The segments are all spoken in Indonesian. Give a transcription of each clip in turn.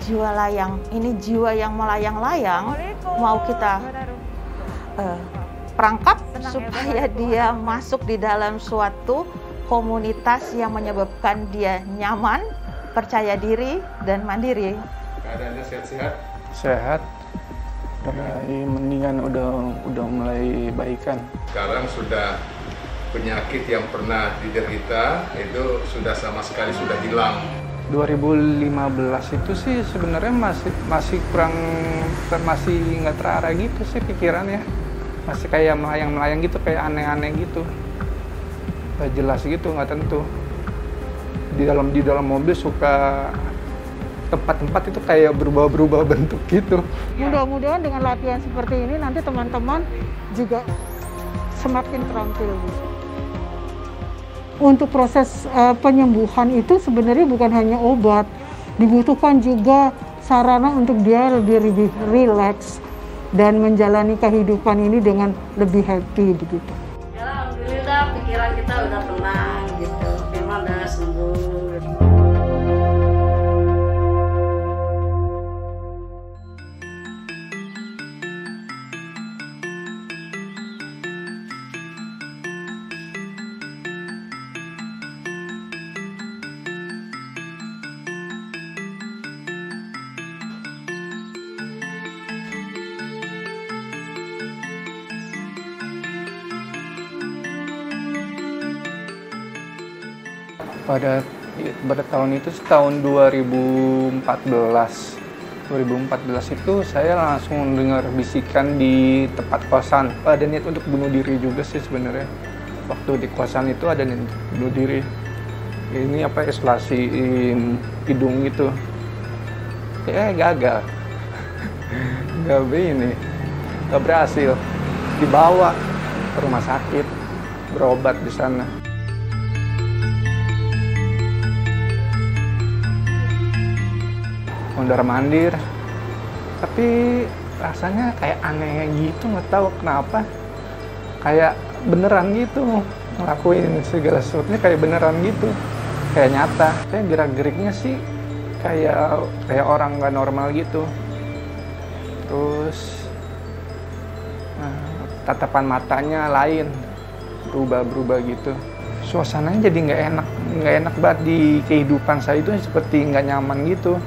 jiwa layang. Ini jiwa yang melayang-layang, mau kita perangkap supaya dia masuk di dalam suatu komunitas yang menyebabkan dia nyaman, percaya diri, dan mandiri. Keadaannya sehat-sehat? Sehat. Udah mulai mendingan, udah mulai baikan. Sekarang sudah penyakit yang pernah diderita itu sudah sama sekali sudah hilang. 2015 itu sih sebenarnya masih kurang, masih nggak terarah gitu sih pikirannya. Masih kayak melayang-melayang gitu, kayak aneh-aneh gitu. Nggak jelas gitu, nggak tentu. Di dalam mobil suka tempat-tempat itu kayak berubah-berubah bentuk gitu. Mudah-mudahan dengan latihan seperti ini nanti teman-teman juga semakin terampil. Untuk proses penyembuhan itu sebenarnya bukan hanya obat, dibutuhkan juga sarana untuk dia lebih rileks dan menjalani kehidupan ini dengan lebih happy begitu. Ya, alhamdulillah pikiran kita udah tenang gitu, memang udah sembuh. Pada tahun itu tahun 2014 itu saya langsung dengar bisikan di tempat kosan. Ada niat untuk bunuh diri juga sih sebenarnya. Waktu di kosan itu ada niat untuk bunuh diri. Ini isolasi hidung gitu. Gagal. Gak berhasil. Dibawa ke rumah sakit, berobat di sana. Mondar-mandir, tapi rasanya kayak aneh gitu, nggak tahu kenapa, kayak beneran gitu, ngelakuin segala sesuatunya kayak beneran gitu, kayak nyata. Kayak gerak-geriknya sih kayak orang nggak normal gitu. Terus tatapan matanya lain, berubah gitu. Suasananya jadi nggak enak banget di kehidupan saya itu, seperti nggak nyaman gitu.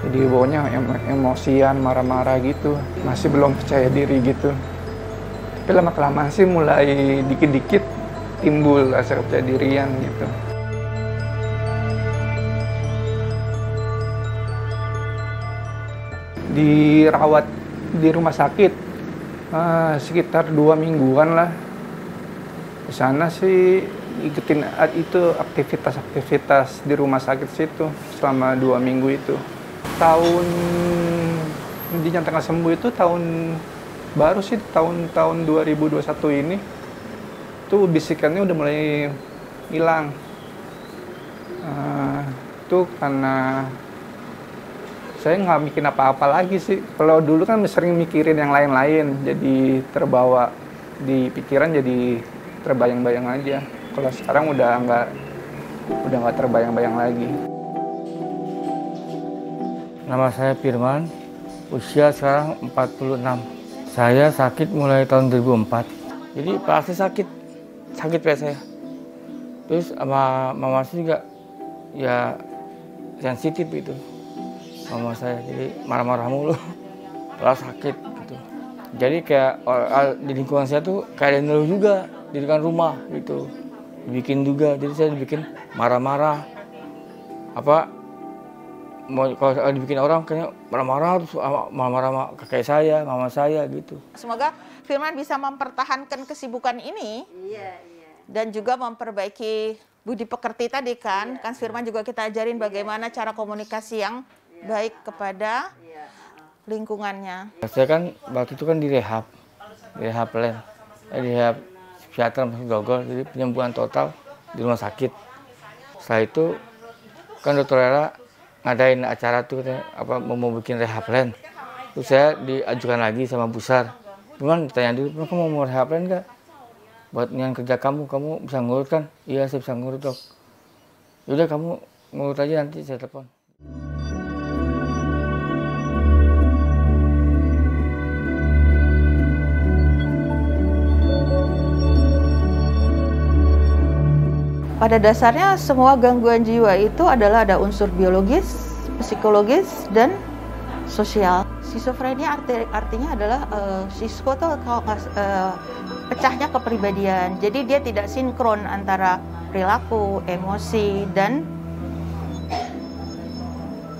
Jadi bawanya emosian, marah-marah gitu, masih belum percaya diri gitu. Tapi lama-kelamaan sih mulai dikit-dikit timbul rasa percaya dirian gitu. Dirawat di rumah sakit sekitar 2 mingguan lah. Di sana sih ikutin itu aktivitas di rumah sakit situ selama 2 minggu itu. Tahun dinyatakan sembuh itu tahun baru sih, tahun 2021 ini tuh bisikannya udah mulai hilang. Itu karena saya nggak bikin apa-apa lagi sih. Kalau dulu kan sering mikirin yang lain-lain, jadi terbawa di pikiran, jadi terbayang-bayang aja. Kalau sekarang udah nggak terbayang-bayang lagi. Nama saya Firman, usia sekarang 46. Saya sakit mulai tahun 2004. Jadi pasti sakit kayak saya. Terus sama mama saya juga ya sensitif itu. Mama saya jadi marah-marah mulu kalau sakit gitu. Jadi kayak di lingkungan saya tuh kayak ada ngeluh juga di depan rumah gitu. Dibikin juga, jadi saya dibikin marah-marah. Kalau dibikin orang kayaknya marah-marah, terus marah-marah sama kakek saya, mama saya gitu. Semoga Firman bisa mempertahankan kesibukan ini. Dan juga memperbaiki budi pekerti tadi kan. Kan Firman juga kita ajarin bagaimana cara komunikasi yang baik kepada lingkungannya. Saya kan waktu itu kan di rehab plan, rehab psikiater masuk Grogol, jadi penyembuhan total di rumah sakit. Setelah itu kan dokter Ella ngadain acara tuh mau bikin rehab plan. Terus saya diajukan lagi sama Busar. Cuman ditanya dulu, kamu mau rehab plan nggak? Buat yang kerja kamu bisa ngurut kan? Iya, saya bisa ngurut dok. Yaudah kamu ngurut aja, nanti saya telepon. pada dasarnya semua gangguan jiwa itu adalah ada unsur biologis, psikologis, dan sosial. Skizofrenia artinya adalah skizo itu pecahnya kepribadian. Jadi dia tidak sinkron antara perilaku, emosi, dan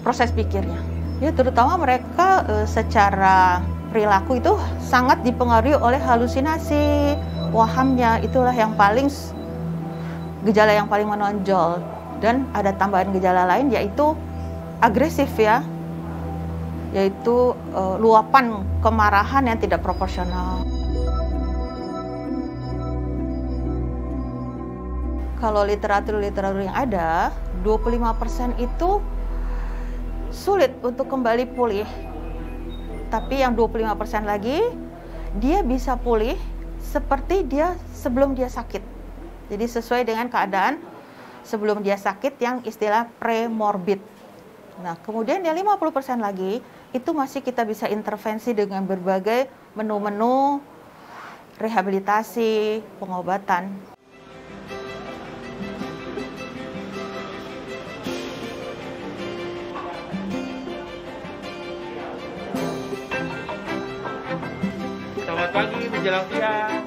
proses pikirnya. Ya, terutama mereka secara perilaku itu sangat dipengaruhi oleh halusinasi, wahamnya. Itulah yang paling gejala yang paling menonjol. Dan ada tambahan gejala lain yaitu agresif ya, yaitu luapan kemarahan yang tidak proporsional. Kalau literatur yang ada, 25% itu sulit untuk kembali pulih. Tapi yang 25% lagi, dia bisa pulih seperti dia sebelum dia sakit. Jadi sesuai dengan keadaan sebelum dia sakit yang istilah premorbid. Nah, kemudian yang 50% lagi, itu masih kita bisa intervensi dengan berbagai menu-menu rehabilitasi, pengobatan. Selamat pagi menjelang siang.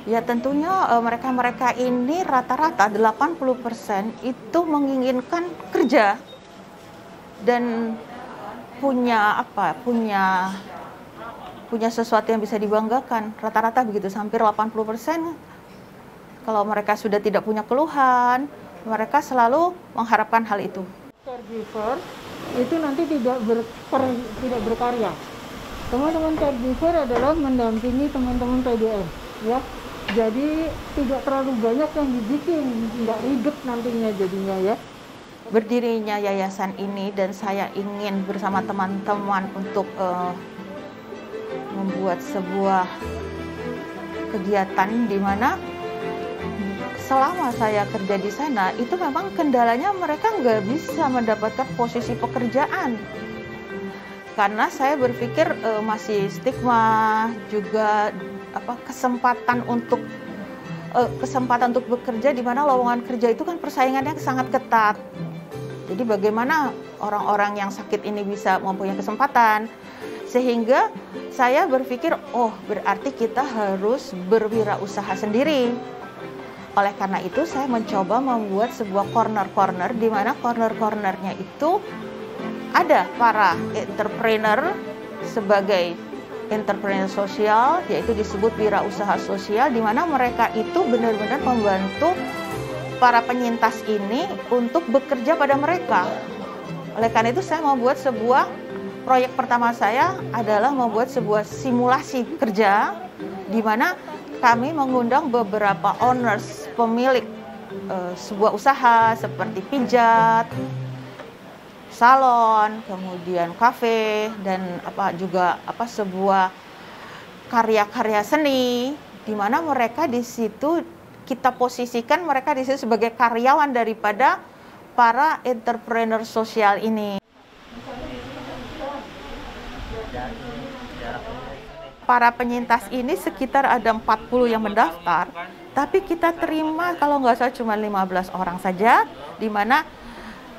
Ya tentunya mereka-mereka ini rata-rata 80% itu menginginkan kerja dan punya sesuatu yang bisa dibanggakan. Rata-rata begitu, hampir 80%. Kalau mereka sudah tidak punya keluhan, mereka selalu mengharapkan hal itu. Caregiver itu nanti tidak berkarya. Teman-teman caregiver adalah mendampingi teman-teman PDM, ya. Jadi tidak terlalu banyak yang dibikin, nggak ribet nantinya jadinya ya. Berdirinya yayasan ini dan saya ingin bersama teman-teman untuk membuat sebuah kegiatan di mana selama saya kerja di sana itu memang kendalanya mereka nggak bisa mendapatkan posisi pekerjaan. Karena saya berpikir masih stigma juga kesempatan untuk bekerja di mana lowongan kerja itu kan persaingannya sangat ketat. Jadi bagaimana orang-orang yang sakit ini bisa mempunyai kesempatan? Sehingga saya berpikir, berarti kita harus berwirausaha sendiri. Oleh karena itu saya mencoba membuat sebuah corner-corner di mana corner-cornernya itu ada para entrepreneur sebagai entrepreneur sosial, yaitu disebut wirausaha sosial, di mana mereka itu benar-benar membantu para penyintas ini untuk bekerja pada mereka. Oleh karena itu saya membuat sebuah proyek pertama saya adalah membuat sebuah simulasi kerja di mana kami mengundang beberapa owners, pemilik sebuah usaha seperti pijat, salon, kemudian kafe, dan sebuah karya-karya seni, di mana mereka di situ kita posisikan mereka di situ sebagai karyawan daripada para entrepreneur sosial ini. Para penyintas ini sekitar ada 40 yang mendaftar, tapi kita terima kalau nggak salah cuma 15 orang saja, di mana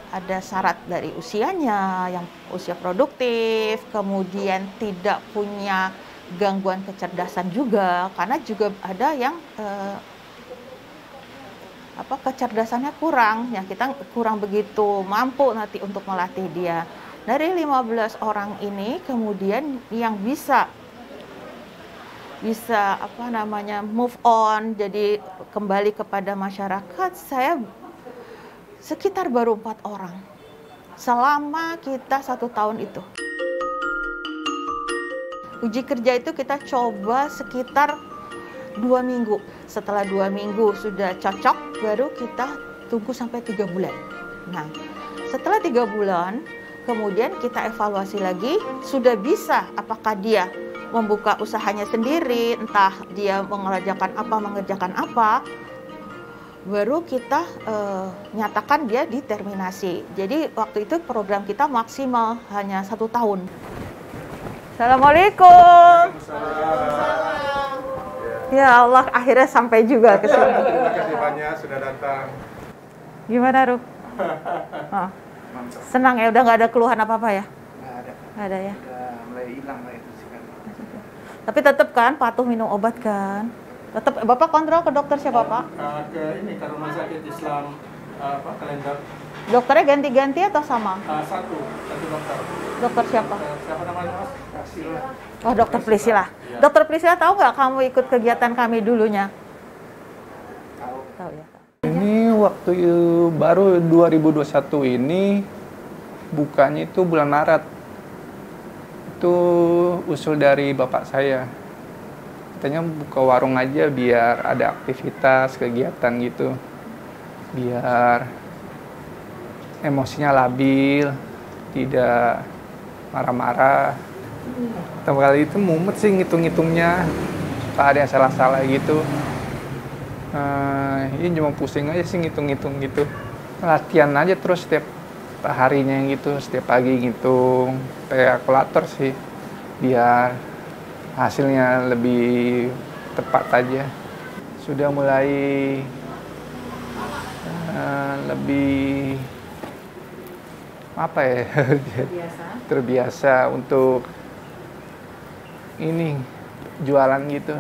ada syarat dari usianya, yang usia produktif, kemudian tidak punya gangguan kecerdasan juga, karena juga ada yang kecerdasannya kurang, ya kita kurang begitu mampu nanti untuk melatih dia. Dari 15 orang ini kemudian yang bisa move on, jadi kembali kepada masyarakat, saya sekitar baru 4 orang selama kita 1 tahun itu. Uji kerja itu kita coba sekitar 2 minggu. Setelah 2 minggu sudah cocok, baru kita tunggu sampai 3 bulan. Nah, setelah 3 bulan, kemudian kita evaluasi lagi, sudah bisa apakah dia membuka usahanya sendiri, entah dia mengerjakan apa, baru kita nyatakan dia diterminasi. Jadi waktu itu program kita maksimal hanya 1 tahun. Assalamualaikum. Ya Allah, akhirnya sampai juga ke sini. Terima kasih banyak sudah datang. Gimana, Ruh? Oh. Senang ya, udah nggak ada keluhan apa-apa ya? Nggak ada. Nggak ada ya? Udah mulai hilang lah itu sih kan. Tapi tetap kan patuh minum obat kan? Tetap Bapak kontrol ke dokter siapa, Pak? Ke Rumah Sakit Islam Kalender. Dokternya ganti-ganti atau sama? Satu dokter. Dokter siapa? Siapa namanya, Mas? Kasila. Oh, Dokter Priscila. Dokter Priscila tahu nggak kamu ikut kegiatan kami dulunya? Tahu ya. Ini waktu baru 2021 ini bukanya itu bulan Maret. Itu usul dari bapak saya. Katanya buka warung aja biar ada aktivitas, kegiatan gitu. Biar emosinya labil, tidak marah-marah. Pertama kali itu mumet sih ngitung-ngitungnya. Tak ada yang salah-salah gitu. Ini cuma pusing aja sih ngitung-ngitung gitu. Latihan aja terus setiap harinya gitu, setiap pagi ngitung, pakai kalkulator sih, biar hasilnya lebih tepat aja. Sudah mulai lebih apa ya? terbiasa untuk ini jualan gitu,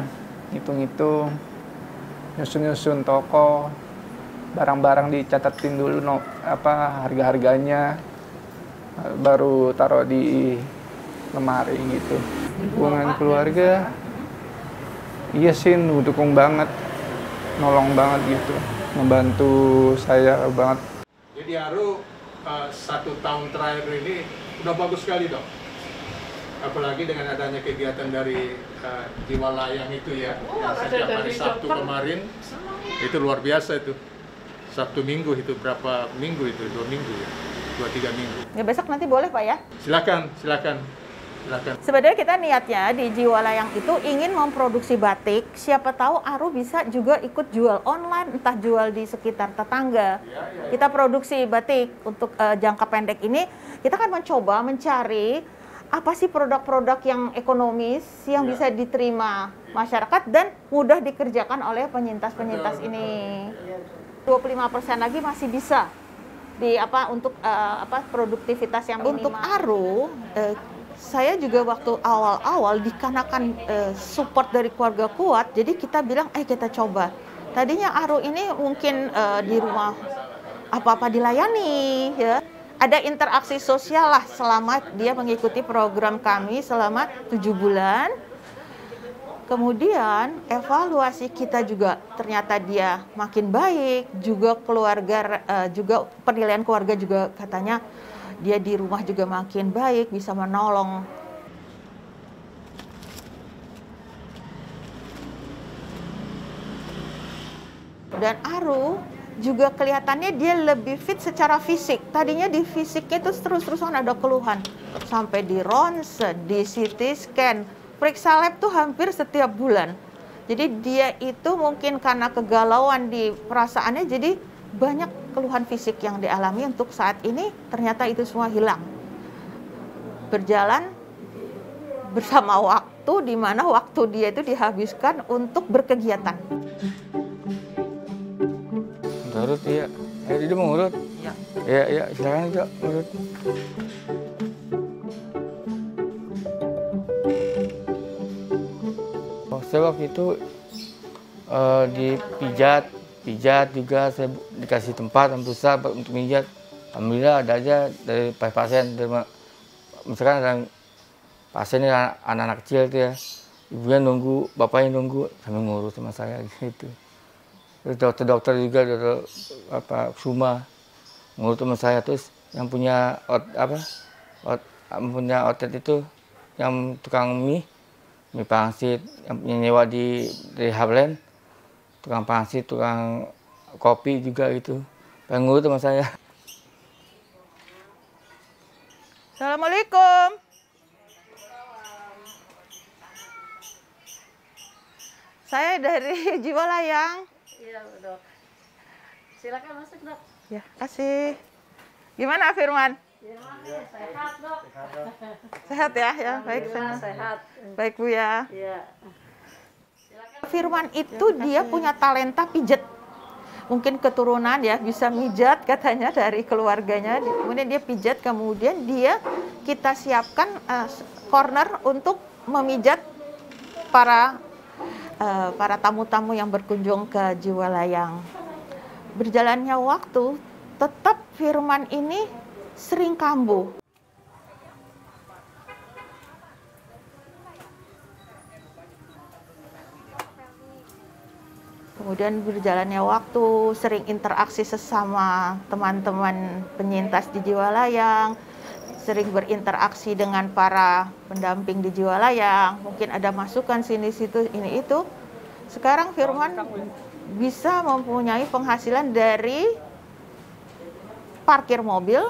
ngitung-ngitung. Nyusun-nyusun toko, barang-barang dicatatin dulu harga-harganya, baru taruh di lemari gitu. Hubungan keluarga, iya sih dukung banget, nolong banget gitu, membantu saya banget. Jadi Aru 1 tahun terakhir ini udah bagus sekali dong. Apalagi dengan adanya kegiatan dari Jiwa Layang itu ya, yang setiap hari Sabtu kemarin, itu luar biasa itu. Sabtu Minggu itu berapa minggu itu? 2 minggu ya? 2-3 minggu. Ya besok nanti boleh Pak ya? Silakan. Sebenarnya kita niatnya di Jiwa Layang itu ingin memproduksi batik. Siapa tahu Aru bisa juga ikut jual online, entah jual di sekitar tetangga. Kita produksi batik untuk jangka pendek ini. Kita kan mencoba mencari apa sih produk-produk yang ekonomis, yang bisa diterima masyarakat dan mudah dikerjakan oleh penyintas-penyintas ini. 25% lagi masih bisa untuk produktivitas yang minimal. Untuk Aru, saya juga waktu awal-awal dikarenakan support dari keluarga kuat, jadi kita bilang, kita coba. Tadinya Aru ini mungkin di rumah apa-apa dilayani, ya. Ada interaksi sosial lah selama dia mengikuti program kami selama 7 bulan. Kemudian evaluasi kita juga ternyata dia makin baik, juga juga penilaian keluarga juga katanya dia di rumah juga makin baik, bisa menolong. Dan Aru juga kelihatannya dia lebih fit secara fisik. Tadinya di fisiknya itu terus-terusan ada keluhan. Sampai di ronsen, di CT scan, periksa lab tuh hampir setiap bulan. Jadi dia itu mungkin karena kegalauan di perasaannya, jadi banyak keluhan fisik yang dialami. Untuk saat ini ternyata itu semua hilang. Berjalan bersama waktu, di mana waktu dia itu dihabiskan untuk berkegiatan. Urut, iya. Dia mau urut? Iya. Iya, silakan Cok, urut. Saya waktu itu dipijat juga, saya dikasih tempat dan pusat untuk pijat. Alhamdulillah ada aja dari pasien, misalkan ada pasien ini anak-anak kecil itu ya, ibunya nunggu, bapaknya nunggu, sambil ngurus sama saya gitu. Terus dokter-dokter juga, Suma ngurus sama saya. Terus yang punya punya outlet itu, yang tukang mie pangsit, yang punya nyewa di Hubland, tukang pangsit, tukang kopi juga gitu, yang ngurus sama saya. Assalamualaikum. Saya dari Jiwa Layang. Iya, Dok. silakan masuk, Dok. Ya, kasih. Gimana Firman? Sehat, Dok. Sehat ya? Ya, baik. Sehat. Baik Bu ya. Iya. Firman itu dia punya talenta pijet. Mungkin keturunan ya, bisa mijat katanya dari keluarganya. Kemudian dia pijat, kemudian kita siapkan corner untuk memijat para tamu-tamu yang berkunjung ke Jiwalayang. Berjalannya waktu, tetap Firman ini sering kambuh. Kemudian berjalannya waktu, sering interaksi sesama teman-teman penyintas di Jiwalayang, sering berinteraksi dengan para pendamping di Jiwalayang, mungkin ada masukan sini situ ini itu. Sekarang Firman bisa mempunyai penghasilan dari parkir mobil.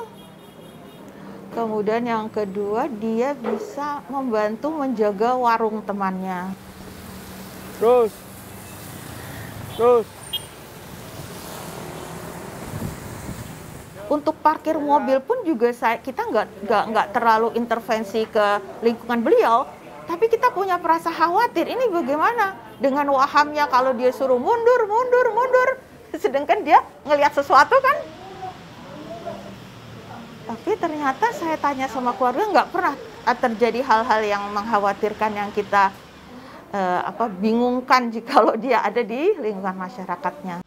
Kemudian yang kedua, dia bisa membantu menjaga warung temannya. Terus. Untuk parkir mobil pun juga kita nggak terlalu intervensi ke lingkungan beliau, tapi kita punya perasa khawatir. Ini bagaimana dengan wahamnya kalau dia suruh mundur, sedangkan dia ngelihat sesuatu kan? Tapi ternyata saya tanya sama keluarga, nggak pernah terjadi hal-hal yang mengkhawatirkan yang kita bingungkan jikalau dia ada di lingkungan masyarakatnya.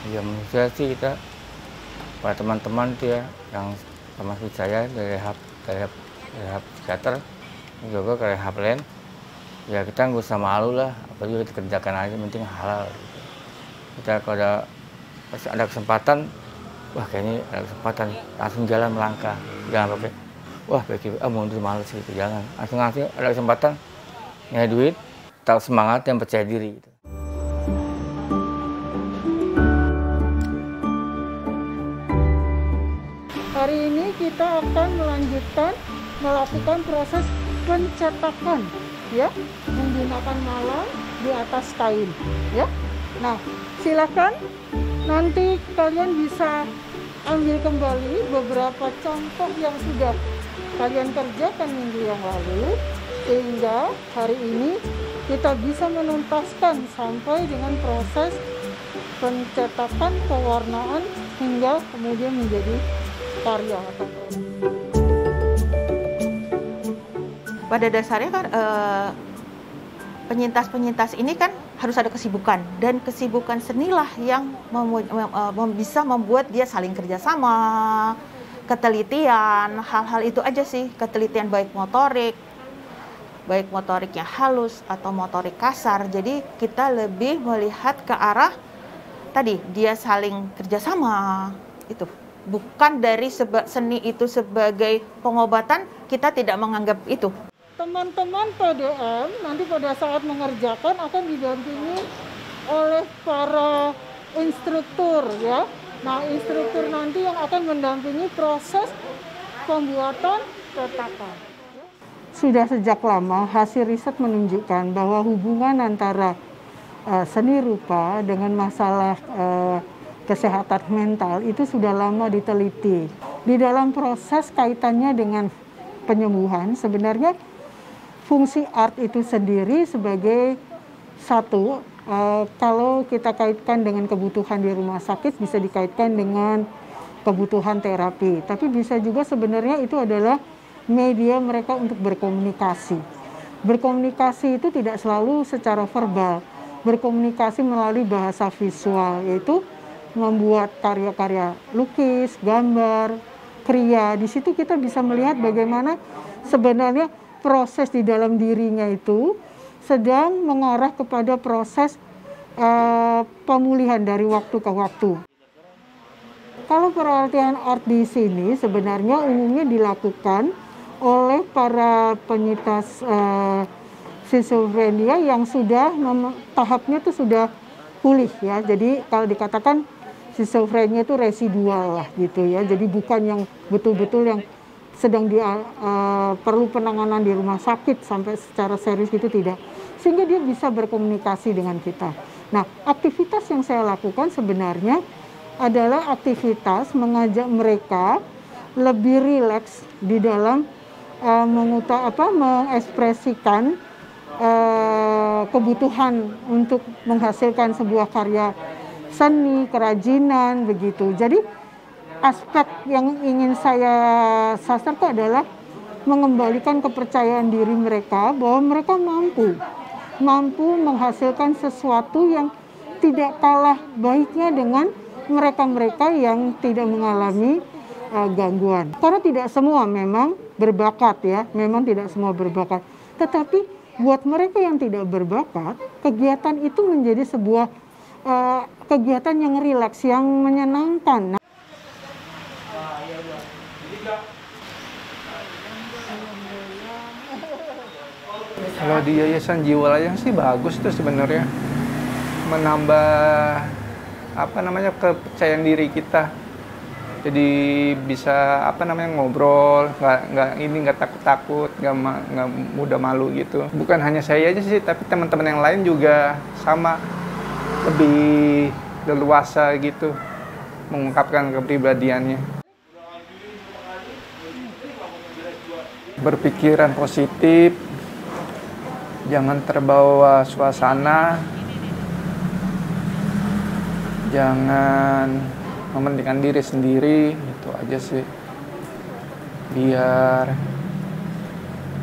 Ya menurut saya sih kita, para teman-teman tuh ya, yang termasuk saya dari rehab psikiater, juga ke rehab lain, ya kita nggak usah malu lah, apa juga kita kerjakan aja, penting halal. Gitu. Kita kalau ada kesempatan, wah kayaknya ada kesempatan, langsung jalan melangkah, jangan pakai wah mundur males gitu, jangan. Langsung ada kesempatan, nyari duit, tahu semangat dan percaya diri gitu. Hari ini kita akan melakukan proses pencetakan ya, menggunakan malam di atas kain ya. Nah, silakan nanti kalian bisa ambil kembali beberapa contoh yang sudah kalian kerjakan minggu yang lalu, sehingga hari ini kita bisa menuntaskan sampai dengan proses pencetakan, pewarnaan, hingga kemudian menjadi karya. Pada dasarnya kan penyintas-penyintas ini kan harus ada kesibukan, dan kesibukan senilah yang bisa membuat dia saling kerjasama, ketelitian, hal-hal itu aja sih, ketelitian baik motoriknya halus atau motorik kasar. Jadi kita lebih melihat ke arah tadi dia saling kerjasama itu, bukan dari seni itu sebagai pengobatan, kita tidak menganggap itu. Teman-teman PDM nanti pada saat mengerjakan akan didampingi oleh para instruktur ya. Nah, instruktur nanti yang akan mendampingi proses pembuatan cetakan. Sudah sejak lama hasil riset menunjukkan bahwa hubungan antara seni rupa dengan masalah kesehatan mental itu sudah lama diteliti. Di dalam proses kaitannya dengan penyembuhan, sebenarnya fungsi art itu sendiri sebagai satu, kalau kita kaitkan dengan kebutuhan di rumah sakit bisa dikaitkan dengan kebutuhan terapi. Tapi bisa juga sebenarnya itu adalah media mereka untuk berkomunikasi. Berkomunikasi itu tidak selalu secara verbal. Berkomunikasi melalui bahasa visual, yaitu membuat karya-karya lukis, gambar, kriya. Di situ kita bisa melihat bagaimana sebenarnya proses di dalam dirinya itu sedang mengarah kepada proses pemulihan dari waktu ke waktu. Kalau perhatian art di sini sebenarnya umumnya dilakukan oleh para penyintas skizofrenia yang sudah tahapnya itu sudah pulih ya. Jadi kalau dikatakan skizofrenia itu residual lah gitu ya. Jadi bukan yang betul-betul yang sedang perlu penanganan di rumah sakit sampai secara serius itu tidak. Sehingga dia bisa berkomunikasi dengan kita. Nah, aktivitas yang saya lakukan sebenarnya adalah aktivitas mengajak mereka lebih rileks di dalam mengekspresikan kebutuhan untuk menghasilkan sebuah karya seni, kerajinan, begitu. Jadi aspek yang ingin saya sasarkan adalah mengembalikan kepercayaan diri mereka bahwa mereka mampu menghasilkan sesuatu yang tidak kalah baiknya dengan mereka-mereka yang tidak mengalami gangguan. Karena tidak semua memang berbakat ya, memang tidak semua berbakat. Tetapi buat mereka yang tidak berbakat, kegiatan itu menjadi sebuah kegiatan yang rileks, yang menyenangkan. Kalau di Yayasan Jiwa Layang sih bagus tuh sebenarnya, menambah kepercayaan diri kita. Jadi bisa ngobrol, nggak takut-takut, nggak mudah malu gitu. Bukan hanya saya aja sih, tapi teman-teman yang lain juga sama, lebih leluasa gitu mengungkapkan kepribadiannya. Berpikiran positif, jangan terbawa suasana, jangan mementingkan diri sendiri, itu aja sih. Biar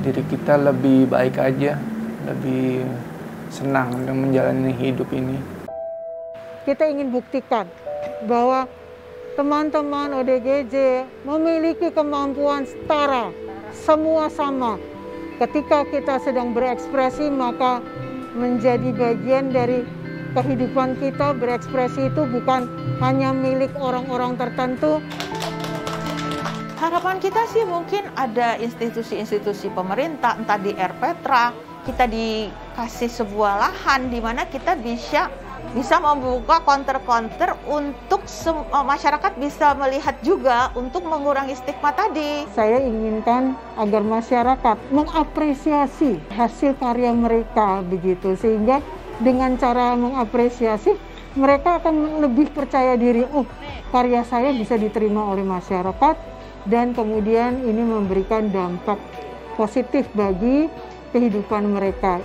diri kita lebih baik aja, lebih senang dengan menjalani hidup ini. Kita ingin buktikan bahwa teman-teman ODGJ memiliki kemampuan setara, semua sama. Ketika kita sedang berekspresi, maka menjadi bagian dari kehidupan kita. Berekspresi itu bukan hanya milik orang-orang tertentu. Harapan kita sih mungkin ada institusi-institusi pemerintah, entah di RPtra, kita dikasih sebuah lahan di mana kita bisa membuka counter-counter untuk masyarakat bisa melihat juga untuk mengurangi stigma tadi. Saya inginkan agar masyarakat mengapresiasi hasil karya mereka begitu, sehingga dengan cara mengapresiasi mereka akan lebih percaya diri, karya saya bisa diterima oleh masyarakat, dan kemudian ini memberikan dampak positif bagi kehidupan mereka.